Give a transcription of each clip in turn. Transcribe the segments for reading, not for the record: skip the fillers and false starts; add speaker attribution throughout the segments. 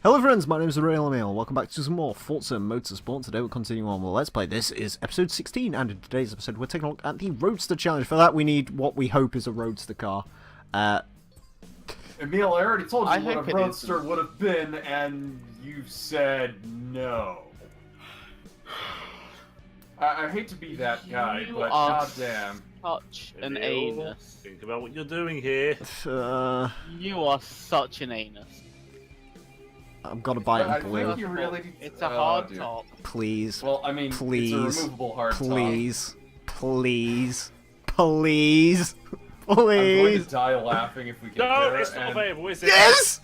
Speaker 1: Hello friends, my name is Emile. Welcome back to some more Forza Motorsport. Today we're continuing on with Let's Play. This is episode 16, and in today's episode we're taking a look at the Roadster Challenge. For that we need what we hope is a Roadster car.
Speaker 2: Emile, I already told you what a Roadster would have been, and you said no. I hate to be that guy, but goddamn.
Speaker 3: Such an anus.
Speaker 4: Think about what you're doing here.
Speaker 3: You are such an anus.
Speaker 1: I'm gonna buy it in blue.
Speaker 2: Really...
Speaker 3: It's a hard top.
Speaker 1: Please.
Speaker 2: Well, I mean,
Speaker 1: please.
Speaker 2: It's a removable hard
Speaker 1: please. Top. Please. Please. Please.
Speaker 2: I'm going to die laughing if we get there.
Speaker 4: No, it's not available, is it?
Speaker 1: Yes!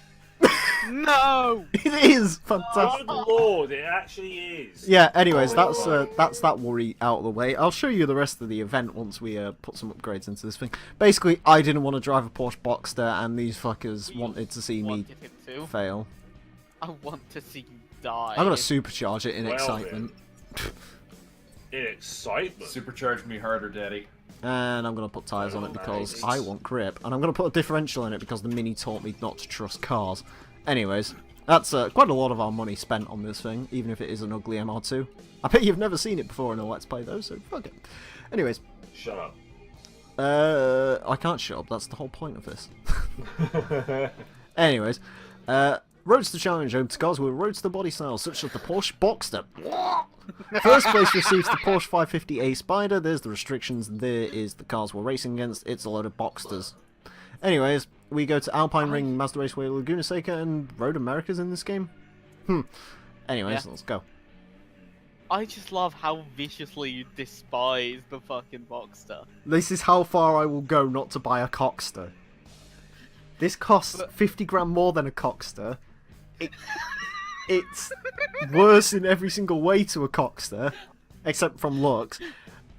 Speaker 3: No!
Speaker 1: It is! Fantastic.
Speaker 4: Good lord, it actually is.
Speaker 1: Yeah, anyways, that's that worry out of the way. I'll show you the rest of the event once we put some upgrades into this thing. Basically, I didn't want to drive a Porsche Boxster, and these fuckers wanted to see me fail.
Speaker 3: I want to see you die.
Speaker 1: I'm gonna supercharge it in excitement.
Speaker 4: In excitement?
Speaker 2: Supercharge me harder, daddy.
Speaker 1: And I'm gonna put tyres on it because I want grip. And I'm gonna put a differential in it because the Mini taught me not to trust cars. Anyways, that's quite a lot of our money spent on this thing, even if it is an ugly MR2. I bet you've never seen it before in a Let's Play though, so fuck it. Anyways.
Speaker 4: Shut up.
Speaker 1: I can't shut up, that's the whole point of this. Anyways, Roadster Challenge home to cars with Roadster body styles such as the Porsche Boxster. First place receives the Porsche 550A Spider. There's the restrictions. There is the cars we're racing against. It's a load of Boxsters. Anyways, we go to Alpine Ring, Mazda Raceway, Laguna Seca, and Road Americas in this game. Anyways, let's go.
Speaker 3: I just love how viciously you despise the fucking Boxster.
Speaker 1: This is how far I will go not to buy a Cockster. This costs 50 grand more than a Cockster. It's worse in every single way to a Cockster, except from looks.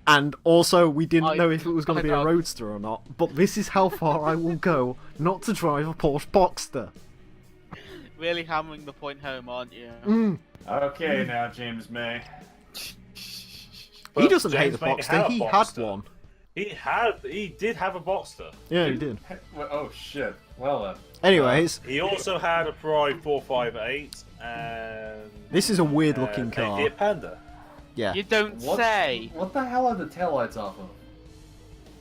Speaker 1: And also, we didn't know if it was going to be a Roadster or not. But this is how far I will go not to drive a Porsche Boxster.
Speaker 3: Really hammering the point home, aren't you?
Speaker 2: Okay, now James May.
Speaker 1: He doesn't hate the Boxster. He had one.
Speaker 4: He did have a Boxster.
Speaker 1: Yeah, he did.
Speaker 2: Oh shit. Well then.
Speaker 1: Anyways,
Speaker 4: he also had a Pride 458 and
Speaker 1: this is a weird looking car.
Speaker 4: A Panda.
Speaker 1: Yeah.
Speaker 3: You don't say.
Speaker 2: What the hell are the taillights off of?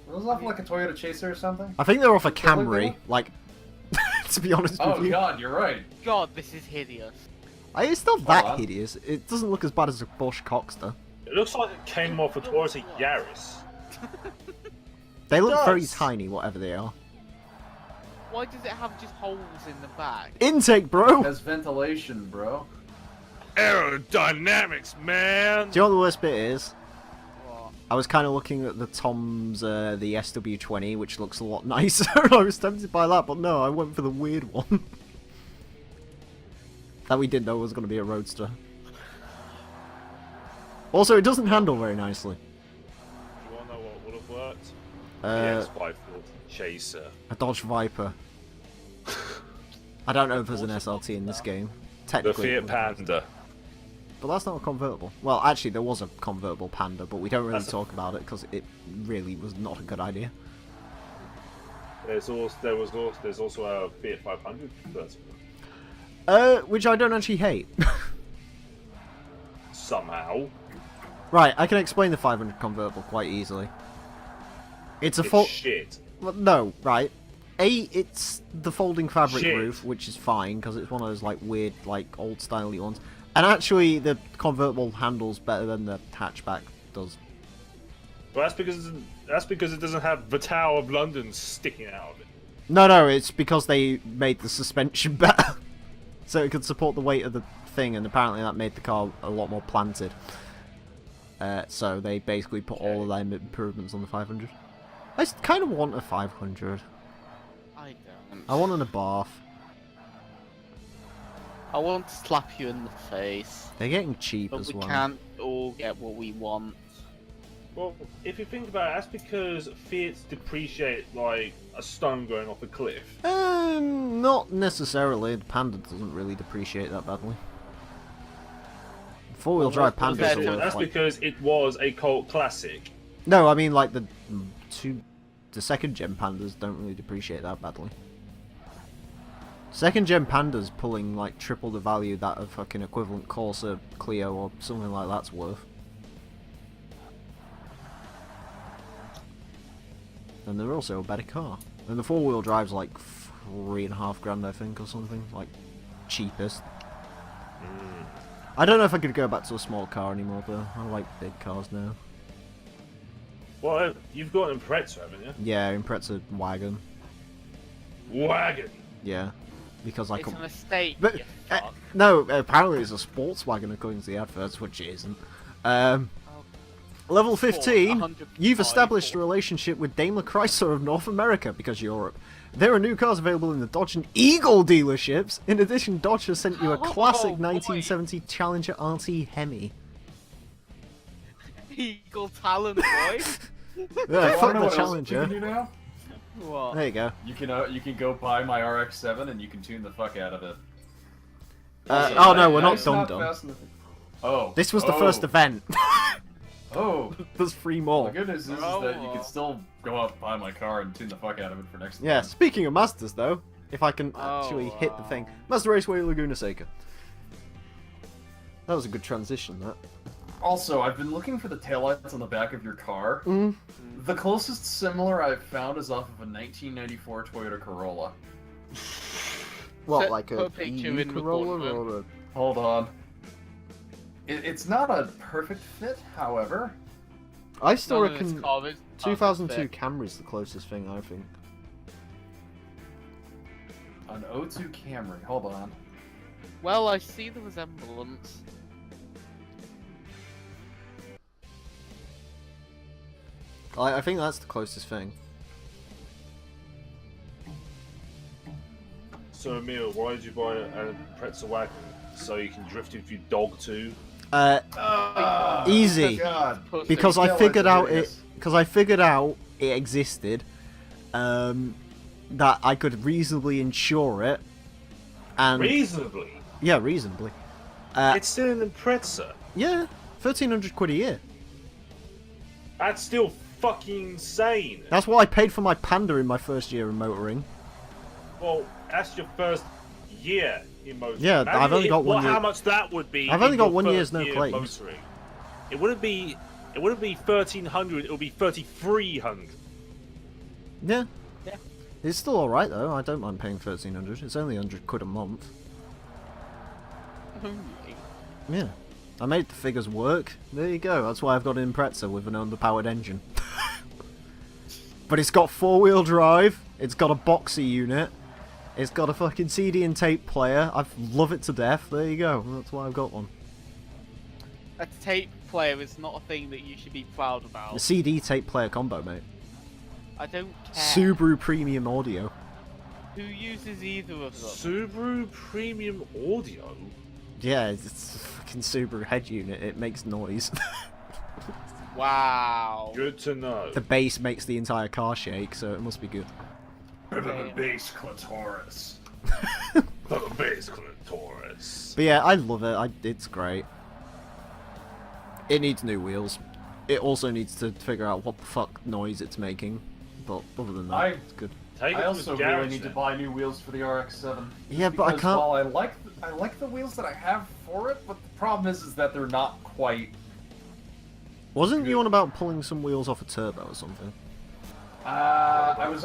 Speaker 2: Are those off like a Toyota Chaser or something?
Speaker 1: I think they're off a Camry. Like, to be honest with you.
Speaker 2: Oh god, you're right.
Speaker 3: God, this is hideous.
Speaker 1: It's not that hideous. It doesn't look as bad as a Porsche Cockster.
Speaker 4: It looks like it came off a Toyota Yaris.
Speaker 1: They look very tiny, whatever they are.
Speaker 3: Why does it have just holes in the back?
Speaker 1: Intake, bro!
Speaker 2: It has ventilation, bro.
Speaker 4: Aerodynamics, man!
Speaker 1: Do you know what the worst bit is?
Speaker 3: What?
Speaker 1: I was kind of looking at the Tom's, the SW20, which looks a lot nicer. I was tempted by that, but no, I went for the weird one. That we didn't know was going to be a Roadster. Also, it doesn't handle very nicely.
Speaker 4: Do you want to know what would have worked?
Speaker 1: The
Speaker 4: X5 Chaser.
Speaker 1: A Dodge Viper. I don't know if there's an SLT in this game. Technically,
Speaker 4: the Fiat Panda.
Speaker 1: But that's not a convertible. Well, actually, there was a convertible Panda, but we don't really talk about it because it really was not a good idea.
Speaker 4: There's also a Fiat 500 convertible.
Speaker 1: Which I don't actually hate.
Speaker 4: Somehow.
Speaker 1: Right, I can explain the 500 convertible quite easily. It's
Speaker 4: shit.
Speaker 1: Well, no, right. It's the folding fabric
Speaker 4: Shit.
Speaker 1: roof, which is fine because it's one of those like weird, like old styley ones. And actually, the convertible handles better than the hatchback does.
Speaker 4: Well, that's because it doesn't have the Tower of London sticking out of it.
Speaker 1: No, it's because they made the suspension better, so it could support the weight of the thing, and apparently that made the car a lot more planted. So they basically put all of them improvements on the 500. I kind of want a 500.
Speaker 3: I don't.
Speaker 1: I want an Abarth.
Speaker 3: I want to slap you in the face.
Speaker 1: They're getting cheap
Speaker 3: but
Speaker 1: as
Speaker 3: we
Speaker 1: well.
Speaker 3: can't all get what we want.
Speaker 4: Well, if you think about it, that's because Fiats depreciate like a stone going off a cliff.
Speaker 1: Not necessarily. The Panda doesn't really depreciate that badly. Four-wheel drive Pandas are worth,
Speaker 4: that's because it was a cult classic.
Speaker 1: No, I mean like the second gen Pandas don't really depreciate that badly. Second gen Panda's pulling like triple the value that a fucking equivalent Corsa Clio or something like that's worth. And they're also a better car. And the 4-wheel drive's like $3,500 I think or something, like cheapest. I don't know if I could go back to a small car anymore though. I like big cars now.
Speaker 4: Well, you've got an Impreza, haven't you?
Speaker 1: Yeah, Impreza wagon.
Speaker 4: Wagon.
Speaker 1: Yeah, because I
Speaker 3: It's
Speaker 1: can.
Speaker 3: an estate,
Speaker 1: But
Speaker 3: you fuck.
Speaker 1: no, apparently it's a sports wagon according to the adverts, which it isn't. Level 15.
Speaker 3: 100
Speaker 1: You've established a
Speaker 3: people.
Speaker 1: relationship with Daimler Chrysler of North America because Europe. There are new cars available in the Dodge and Eagle dealerships. In addition, Dodge has sent you a classic
Speaker 3: Oh, boy.
Speaker 1: 1970 Challenger RT Hemi.
Speaker 3: Eagle talent, boy.
Speaker 1: Yeah, fuck
Speaker 2: I know
Speaker 1: the
Speaker 2: what else
Speaker 1: Challenger.
Speaker 2: you can do now?
Speaker 3: What?
Speaker 1: There you go.
Speaker 2: You can go buy my RX-7 and you can tune the fuck out of it.
Speaker 1: Oh no, we're not
Speaker 2: It's
Speaker 1: done.
Speaker 2: Fast and the- Oh.
Speaker 1: This was the first event.
Speaker 2: Oh.
Speaker 1: There's 3
Speaker 2: The
Speaker 1: more.
Speaker 2: good news is that you can still go out and buy my car and tune the fuck out of it for next
Speaker 1: Yeah,
Speaker 2: time.
Speaker 1: speaking of Mazdas though, if I can actually hit the thing. Mazda Raceway Laguna Seca. That was a good transition, that.
Speaker 2: Also, I've been looking for the taillights on the back of your car. The closest similar I've found is off of a 1994 Toyota Corolla.
Speaker 1: What,
Speaker 3: Put-
Speaker 1: like
Speaker 3: put
Speaker 1: a
Speaker 3: a picture
Speaker 1: EU
Speaker 3: in the
Speaker 1: Corolla
Speaker 3: boardroom.
Speaker 1: or a...
Speaker 2: Hold on. It's not a perfect fit, however.
Speaker 1: I still
Speaker 3: None of this
Speaker 1: reckon
Speaker 3: car is
Speaker 1: 2002
Speaker 3: perfect.
Speaker 1: Camry's the closest thing, I think.
Speaker 2: An O2 Camry. Hold on.
Speaker 3: Well, I see the resemblance.
Speaker 1: I think that's the closest thing.
Speaker 4: So, Emile, why did you buy a Pretzel wagon? So you can drift with your dog too?
Speaker 1: Easy.
Speaker 2: God.
Speaker 3: Pussy.
Speaker 1: Because I
Speaker 2: Taillights
Speaker 1: figured
Speaker 2: are
Speaker 1: out
Speaker 2: hideous.
Speaker 1: it existed, that I could reasonably insure it, and
Speaker 4: Reasonably.
Speaker 1: yeah, reasonably.
Speaker 4: It's still an Impreza.
Speaker 1: Yeah, 1,300 quid a year.
Speaker 4: That's still fucking insane.
Speaker 1: That's what I paid for my Panda in my first year of motoring.
Speaker 4: Well, that's your first year in motoring.
Speaker 1: Yeah,
Speaker 4: Imagine
Speaker 1: I've only got 1 year.
Speaker 4: How much that would be?
Speaker 1: I've only
Speaker 4: in
Speaker 1: got
Speaker 4: your
Speaker 1: 1 year's
Speaker 4: first
Speaker 1: no
Speaker 4: year of
Speaker 1: claims.
Speaker 4: motoring. It wouldn't be 1,300. It would be 3,300.
Speaker 1: Yeah.
Speaker 3: Yeah.
Speaker 1: It's still alright though, I don't mind paying 1,300. It's only 100 quid a month. Yeah. I made the figures work. There you go. That's why I've got an Impreza with an underpowered engine. But it's got 4-wheel drive. It's got a boxy unit. It's got a fucking CD and tape player. I love it to death. There you go. That's why I've got one.
Speaker 3: A tape player is not a thing that you should be proud
Speaker 1: A
Speaker 3: about.
Speaker 1: CD tape player combo, mate.
Speaker 3: I don't care.
Speaker 1: Subaru Premium Audio.
Speaker 3: Who uses either of them?
Speaker 4: Subaru Premium Audio.
Speaker 1: Yeah, it's a fucking Subaru head unit. It makes noise.
Speaker 3: Wow.
Speaker 4: Good to know.
Speaker 1: The bass makes the entire car shake, so it must be good.
Speaker 2: The base clitoris.
Speaker 4: Basically, Taurus.
Speaker 1: But yeah, I love it. It's great. It needs new wheels. It also needs to figure out what the fuck noise it's making. But other than that, it's good.
Speaker 4: Take it
Speaker 2: I
Speaker 4: to
Speaker 2: also
Speaker 4: the garage,
Speaker 2: really need to
Speaker 4: then.
Speaker 2: buy new wheels for the RX-7.
Speaker 1: Yeah, but I
Speaker 2: Because
Speaker 1: can't.
Speaker 2: while I like the wheels that I have for it, but the problem is that they're not quite.
Speaker 1: Wasn't you on about pulling some wheels off a turbo or something?
Speaker 2: I was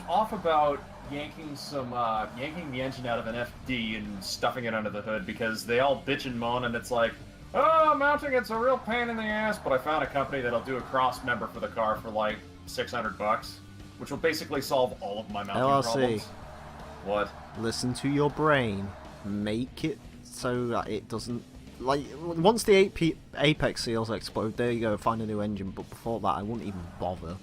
Speaker 2: off about yanking the engine out of an FD and stuffing it under the hood because they all bitch and moan and it's like, oh, mounting it's a real pain in the ass. But I found a company that'll do a cross member for the car for like $600, which will basically solve all of my mounting
Speaker 1: LRC.
Speaker 2: problems. What?
Speaker 1: Listen to your brain. Make it so that it doesn't. Like, once the apex seals explode, there you go, find a new engine. But before that, I wouldn't even bother.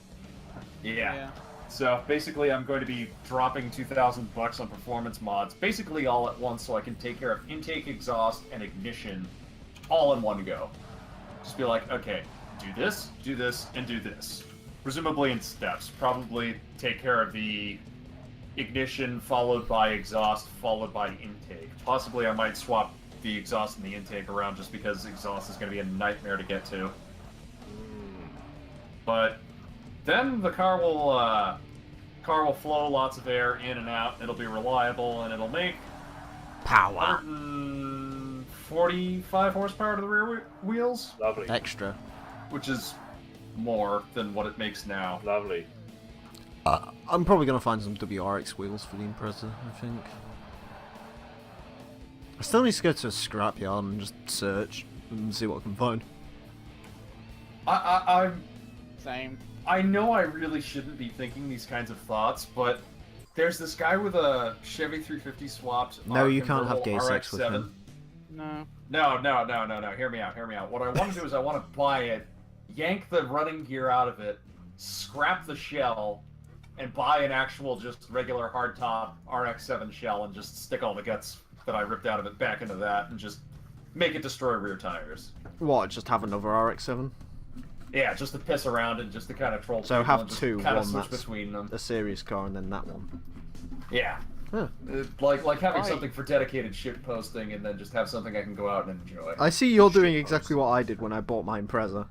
Speaker 2: Yeah. So basically, I'm going to be dropping $2,000 on performance mods, basically all at once, so I can take care of intake, exhaust, and ignition all in one go. Just be like, okay, do this, and do this. Presumably in steps. Probably take care of the ignition, followed by exhaust, followed by intake. Possibly I might swap the exhaust and the intake around just because exhaust is going to be a nightmare to get to. But then the car will Car will flow lots of air in and out. It'll be reliable, and it'll make
Speaker 1: Power.
Speaker 2: 145 horsepower to the rear wheels,
Speaker 4: Lovely.
Speaker 1: Extra.
Speaker 2: which is more than what it makes now.
Speaker 4: Lovely.
Speaker 1: I'm probably going to find some WRX wheels for the Impreza, I think. I still need to go to a scrapyard and just search and see what I can find.
Speaker 3: Same.
Speaker 2: I know I really shouldn't be thinking these kinds of thoughts, but there's this guy with a Chevy 350 swapped.
Speaker 1: No, you can't have gay
Speaker 2: convertible
Speaker 1: sex with
Speaker 2: RX-7.
Speaker 1: him.
Speaker 3: No.
Speaker 2: No. Hear me out. What I want to do is I want to buy it, yank the running gear out of it, scrap the shell, and buy an actual just regular hardtop RX-7 shell and just stick all the guts that I ripped out of it back into that and just make it destroy rear tires.
Speaker 1: What, just have another RX-7?
Speaker 2: Yeah, just to piss around and just to kind of troll
Speaker 1: So
Speaker 2: people
Speaker 1: have
Speaker 2: and just
Speaker 1: two,
Speaker 2: kind of
Speaker 1: one
Speaker 2: switch
Speaker 1: that's
Speaker 2: between them.
Speaker 1: a serious car and then that one.
Speaker 2: Yeah.
Speaker 1: Huh.
Speaker 2: Like having
Speaker 3: Right.
Speaker 2: something for dedicated shit posting and then just have something I can go out and enjoy.
Speaker 1: I see you're doing
Speaker 4: Shit
Speaker 1: exactly what I did when I bought my Impreza.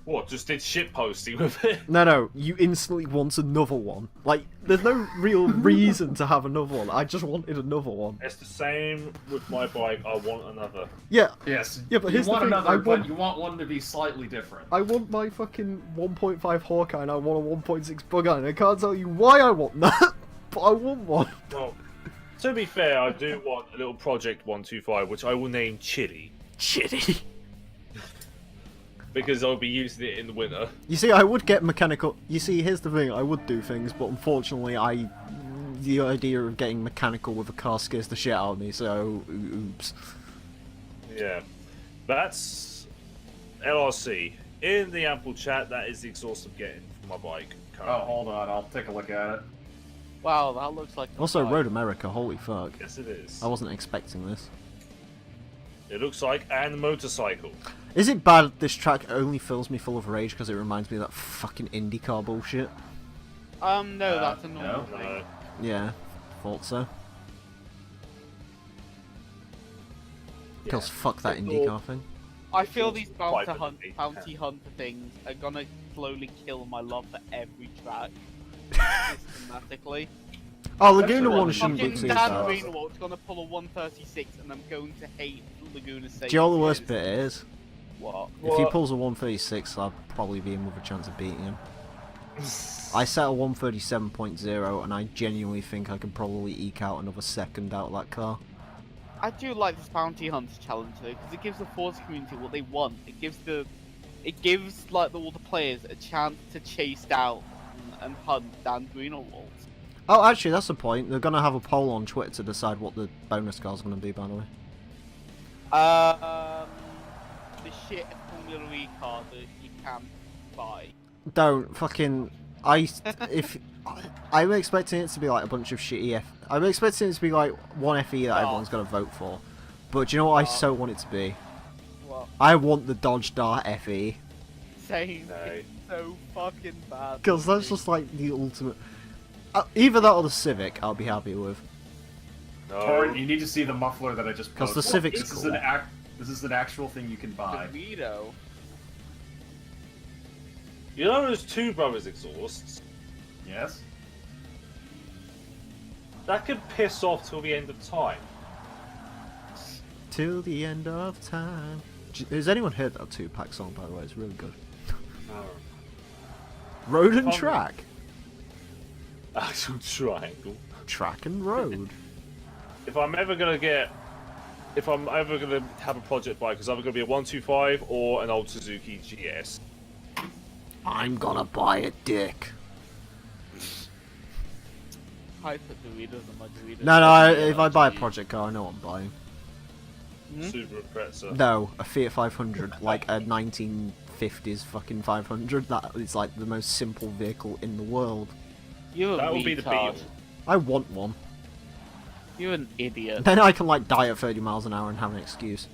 Speaker 4: What? Just did shit posting with it?
Speaker 1: No, you instantly want another one. Like, there's no real reason to have another one. I just wanted another one.
Speaker 4: It's the same with my bike. I want another.
Speaker 1: Yeah,
Speaker 2: Yes.
Speaker 1: Yeah, but
Speaker 2: you
Speaker 1: here's the
Speaker 2: want
Speaker 1: thing,
Speaker 2: another,
Speaker 1: I
Speaker 2: but
Speaker 1: want-
Speaker 2: you want one to be slightly different.
Speaker 1: I want my fucking 1.5 Hawkeye and I want a 1.6 Bug-Eye, and I can't tell you why I want that, but I want one.
Speaker 4: Well, to be fair, I do want a little Project 125, which I will name Chitty,
Speaker 1: Shitty.
Speaker 4: because I'll be using it in the winter.
Speaker 1: You see, I would get mechanical. You see, here's the thing, I would do things, but unfortunately, the idea of getting mechanical with a car scares the shit out of me, so oops.
Speaker 4: Yeah. That's LRC. In the ample chat, that is the exhaust I'm getting from my bike.
Speaker 2: Oh,
Speaker 4: Currently.
Speaker 2: hold on. I'll take a look at it.
Speaker 3: Wow, that looks like. a
Speaker 1: Also,
Speaker 3: bike.
Speaker 1: Road America, holy fuck.
Speaker 4: Yes, it is.
Speaker 1: I wasn't expecting this.
Speaker 4: It looks like an motorcycle.
Speaker 1: Is it bad this track only fills me full of rage because it reminds me of that fucking IndyCar bullshit?
Speaker 3: No, that's a normal
Speaker 2: no.
Speaker 3: thing.
Speaker 1: Yeah, thought so. Because fuck that IndyCar thing.
Speaker 3: I feel these
Speaker 4: Quite
Speaker 3: bounty hunter things are gonna slowly kill my love for every track systematically.
Speaker 1: Oh, Laguna
Speaker 2: That's
Speaker 1: 1
Speaker 2: the
Speaker 1: shouldn't be
Speaker 3: Fucking
Speaker 1: too
Speaker 3: Dan
Speaker 1: bad.
Speaker 3: Greenwald's gonna pull a 136 and I'm going to hate Laguna Safety.
Speaker 1: Do you know what the worst bit is?
Speaker 3: What?
Speaker 1: If he
Speaker 4: What?
Speaker 1: pulls a 136, I'll probably be in with a chance of beating him. I set a 137.0 and I genuinely think I can probably eke out another second out of that car.
Speaker 3: I do like this bounty hunter challenge though, because it gives the Forza community what they want. It gives like all the players a chance to chase down and hunt Dan Greenwald.
Speaker 1: Oh, actually, that's the point. They're gonna have a poll on Twitter to decide what the bonus car's gonna be, by the way.
Speaker 3: The shit Formula E car that you can buy.
Speaker 1: Don't fucking. I'm expecting it to be like a bunch of shitty I'm expecting it to be like one FE that everyone's gonna vote for. But do you know what I so want it to be?
Speaker 3: What?
Speaker 1: I want the Dodge Dart FE.
Speaker 3: Same.
Speaker 4: No.
Speaker 3: It's so fucking bad.
Speaker 1: Because that's just like the ultimate. Either that or the Civic, I'll be happy with.
Speaker 2: Or
Speaker 4: No.
Speaker 2: you need to see the muffler that I just
Speaker 1: 'Cause the
Speaker 2: posted.
Speaker 1: Civic's
Speaker 2: this is
Speaker 1: cool.
Speaker 2: this is an actual thing you can buy.
Speaker 3: Vito.
Speaker 4: You know those two brothers exhausts?
Speaker 2: Yes.
Speaker 4: That could piss off till the end of time.
Speaker 1: Till the end of time. Has anyone heard that Tupac song, by the way? It's really good. Road and
Speaker 4: Um,
Speaker 1: track.
Speaker 4: Actual triangle.
Speaker 1: Track and road.
Speaker 4: If I'm ever gonna have a project bike, it's either gonna be a 125 or an old Suzuki GS.
Speaker 1: I'm gonna buy a dick.
Speaker 3: I put Doritos on my Doritos.
Speaker 1: No, if I buy a project car, I know what I'm buying.
Speaker 4: Subaru Impreza.
Speaker 1: No, a Fiat 500, like a 1950s fucking 500. That is like the most simple vehicle in the world.
Speaker 3: You're a
Speaker 4: That would be the
Speaker 3: retard.
Speaker 4: Beetle.
Speaker 1: I want one.
Speaker 3: You're an idiot.
Speaker 1: Then I can like die at 30 miles an hour and have an excuse.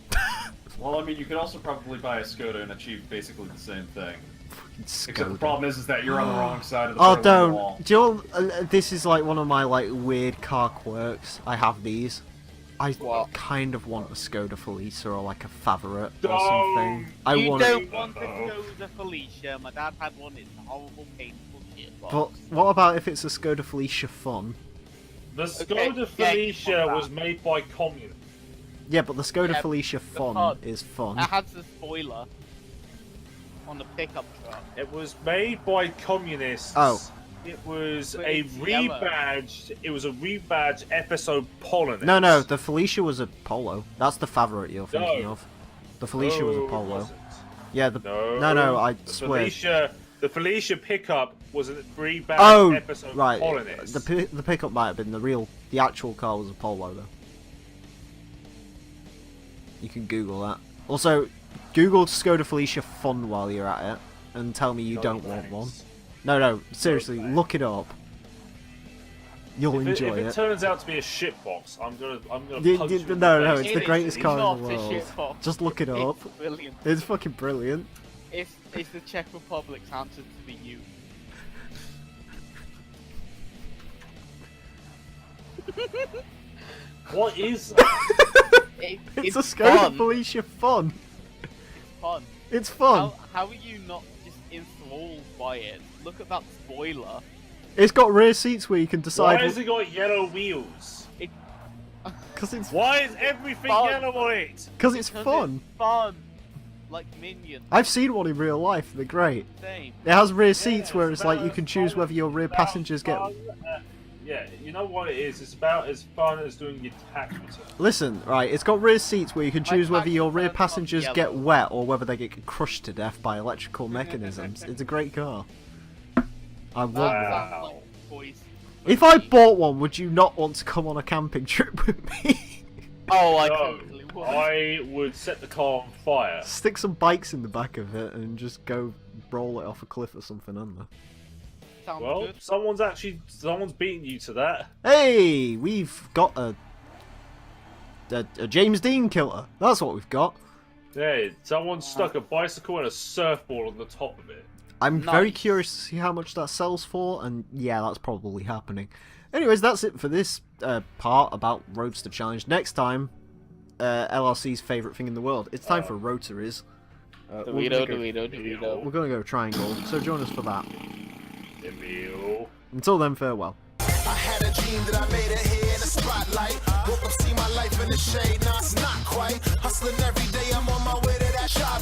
Speaker 2: Well, I mean, you could also probably buy a Skoda and achieve basically the same thing. Except the
Speaker 1: Skoda.
Speaker 2: problem is that you're on the wrong side of the
Speaker 1: Oh,
Speaker 2: parallel wall.
Speaker 1: don't. Do you know, this is like one of my like weird car quirks. I have these. I
Speaker 3: What?
Speaker 1: kind of want a Skoda Felicia or like a Favourite or
Speaker 4: Don't.
Speaker 1: something. I
Speaker 3: you
Speaker 1: want.
Speaker 3: don't want to go to Felicia. My dad had one. It's a horrible, painful shit. gearbox.
Speaker 1: But what about if it's a Skoda Felicia Fun?
Speaker 4: The
Speaker 3: Okay,
Speaker 4: Skoda
Speaker 3: yeah,
Speaker 4: Felicia
Speaker 3: on
Speaker 4: was
Speaker 3: that.
Speaker 4: made by communists.
Speaker 1: Yeah, but the Skoda
Speaker 3: Yeah,
Speaker 1: Felicia
Speaker 3: the
Speaker 1: Fun
Speaker 3: fun.
Speaker 1: is fun.
Speaker 3: It has a spoiler on the pickup truck.
Speaker 4: It was made by communists.
Speaker 1: Oh.
Speaker 4: It was
Speaker 3: But
Speaker 4: a
Speaker 3: it's yellow.
Speaker 4: rebadged. It was a rebadged episode Polonus.
Speaker 1: No, the Felicia was a Polo. That's the favorite you're thinking
Speaker 4: No.
Speaker 1: of. The Felicia was a
Speaker 4: No, it
Speaker 1: Polo.
Speaker 4: wasn't.
Speaker 1: Yeah, no, I
Speaker 4: The
Speaker 1: swear.
Speaker 4: The Felicia pickup was a rebadged
Speaker 1: Oh,
Speaker 4: episode
Speaker 1: right.
Speaker 4: Polonus.
Speaker 1: The pickup might have been the actual car was a Polo though. You can Google that. Also, Google Skoda Felicia Fun while you're at it, and tell me you
Speaker 4: No
Speaker 1: don't
Speaker 4: thanks.
Speaker 1: want one. No, seriously,
Speaker 4: thanks.
Speaker 1: look it up. You'll enjoy
Speaker 4: if it
Speaker 1: it.
Speaker 4: turns out to be a shitbox, I'm gonna punch you in the
Speaker 1: No,
Speaker 4: face.
Speaker 1: it's the greatest car
Speaker 3: not
Speaker 1: in the
Speaker 3: a
Speaker 1: world.
Speaker 3: shitbox.
Speaker 1: Just look it up.
Speaker 3: It's brilliant.
Speaker 1: It's fucking brilliant.
Speaker 3: It's the Czech Republic's answer to the U.
Speaker 4: What is that?
Speaker 1: It's a Skoda
Speaker 3: fun.
Speaker 1: Felicia Fun.
Speaker 3: Fun.
Speaker 1: It's fun.
Speaker 3: How are you not just enthralled by it? Look at that spoiler.
Speaker 1: It's got rear seats where you can
Speaker 4: Why
Speaker 1: decide.
Speaker 4: has it got yellow wheels?
Speaker 1: Because it's
Speaker 4: Why is everything
Speaker 3: Fun.
Speaker 4: yellow on it?
Speaker 1: because it's
Speaker 3: 'Cause
Speaker 1: fun.
Speaker 3: It's fun. Like Minions.
Speaker 1: I've seen one in real life. They're great.
Speaker 3: Same.
Speaker 1: It has rear seats where
Speaker 4: it's
Speaker 1: it's like you
Speaker 4: about
Speaker 1: can
Speaker 4: as
Speaker 1: choose
Speaker 4: fun-
Speaker 1: whether your rear
Speaker 4: about
Speaker 1: passengers get.
Speaker 4: fun, yeah, you know what it is? It's about as fun as doing your tax return.
Speaker 1: Listen, right, it's got rear seats where you can
Speaker 3: My
Speaker 1: choose whether
Speaker 3: tax
Speaker 1: your rear
Speaker 3: return's not
Speaker 1: passengers
Speaker 3: yellow.
Speaker 1: get wet or whether they get crushed to death by electrical mechanisms. It's a great car. I want
Speaker 3: That
Speaker 1: one.
Speaker 3: sounds
Speaker 4: Wow.
Speaker 3: like boys.
Speaker 1: If I bought one, would you not want to come on a camping trip with me?
Speaker 3: Oh, I
Speaker 4: No,
Speaker 3: totally would.
Speaker 4: I would set the car on fire.
Speaker 1: Stick some bikes in the back of it and just go roll it off a cliff or something under.
Speaker 3: Sounds
Speaker 4: Well,
Speaker 3: good.
Speaker 4: someone's beating you to that.
Speaker 1: Hey, we've got a James Dean killer. That's what we've got.
Speaker 4: Yeah, someone stuck a bicycle and a surfboard on the top of it.
Speaker 1: I'm very
Speaker 3: Nice.
Speaker 1: curious to see how much that sells for, and yeah, that's probably happening. Anyways, that's it for this part about Roadster Challenge. Next time, LRC's favourite thing in the world. It's time for Rotaries.
Speaker 3: Dorito, Dorito.
Speaker 1: We're going to go triangle, so join us for that.
Speaker 4: Emile.
Speaker 1: Until then, farewell.
Speaker 5: I had a dream that I made it here in the spotlight. Woke up, see my life in the shade, nah, it's not quite. Hustling every day, I'm on my way to that shop.